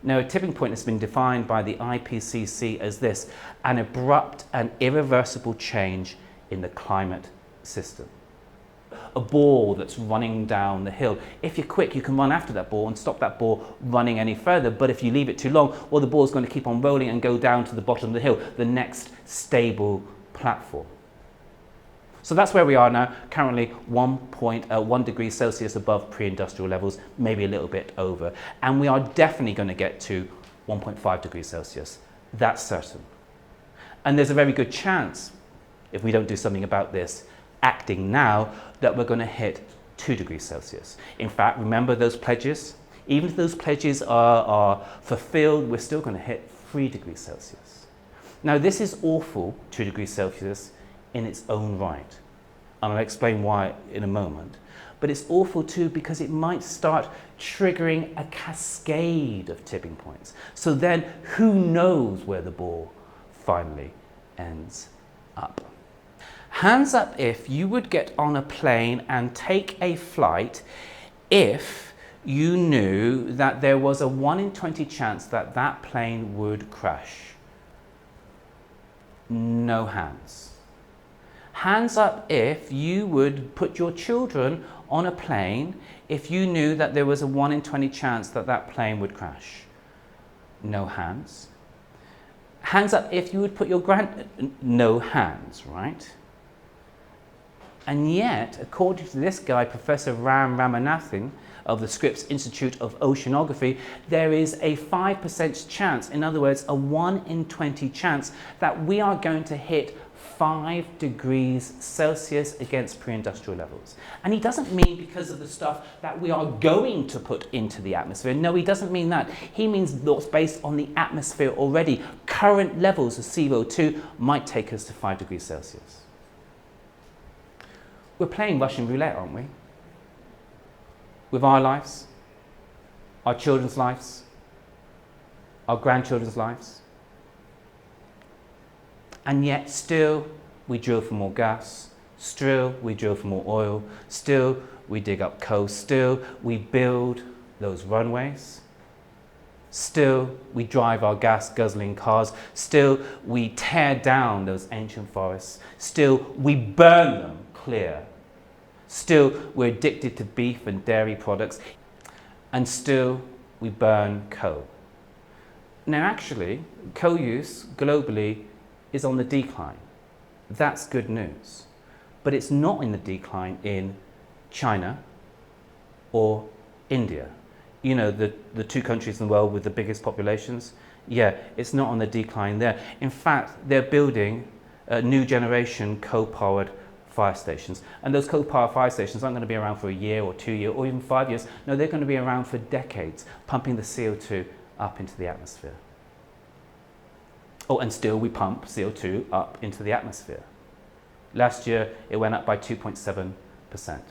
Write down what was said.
Now, a tipping point has been defined by the IPCC as this: an abrupt and irreversible change in the climate system. A ball that's running down the hill. If you're quick, you can run after that ball and stop that ball running any further. But if you leave it too long, well, the ball's going to keep on rolling and go down to the bottom of the hill, the next stable platform. So that's where we are now, currently 1 degree Celsius above pre-industrial levels, maybe a little bit over. And we are definitely going to get to 1.5 degrees Celsius. That's certain. And there's a very good chance, if we don't do something about this, acting now, that we're going to hit 2 degrees Celsius. In fact, remember those pledges? Even if those pledges are fulfilled, we're still going to hit 3 degrees Celsius. Now, this is awful, 2 degrees Celsius, in its own right. And I'll explain why in a moment. But it's awful too because it might start triggering a cascade of tipping points. So then who knows where the ball finally ends up. Hands up if you would get on a plane and take a flight if you knew that there was a 1 in 20 chance that that plane would crash. No hands. Hands up if you would put your children on a plane if you knew that there was a 1 in 20 chance that that plane would crash. No hands. Hands up if you would put your no hands, right? And yet, according to this guy, Professor Ram Ramanathan of the Scripps Institute of Oceanography, there is a 5% chance, in other words, a 1 in 20 chance that we are going to hit 5 degrees Celsius against pre-industrial levels. And he doesn't mean because of the stuff that we are going to put into the atmosphere. No, he doesn't mean that. He means what's based on the atmosphere already. Current levels of CO2 might take us to 5 degrees Celsius. We're playing Russian roulette, aren't we? With our lives, our children's lives, our grandchildren's lives. And yet still we drill for more gas, still we drill for more oil, still we dig up coal, still we build those runways, still we drive our gas guzzling cars, still we tear down those ancient forests, still we burn them clear, still we're addicted to beef and dairy products, and still we burn coal. Now actually, coal use globally is on the decline. That's good news. But it's not in the decline in China or India. You know, the 2 countries in the world with the biggest populations. Yeah, it's not on the decline there. In fact, they're building a new generation coal-powered fire stations. And those coal-powered fire stations aren't going to be around for a year or 2 years or even 5 years. No, they're going to be around for decades, pumping the CO2 up into the atmosphere. Oh, and still we pump CO2 up into the atmosphere. Last year, it went up by 2.7%.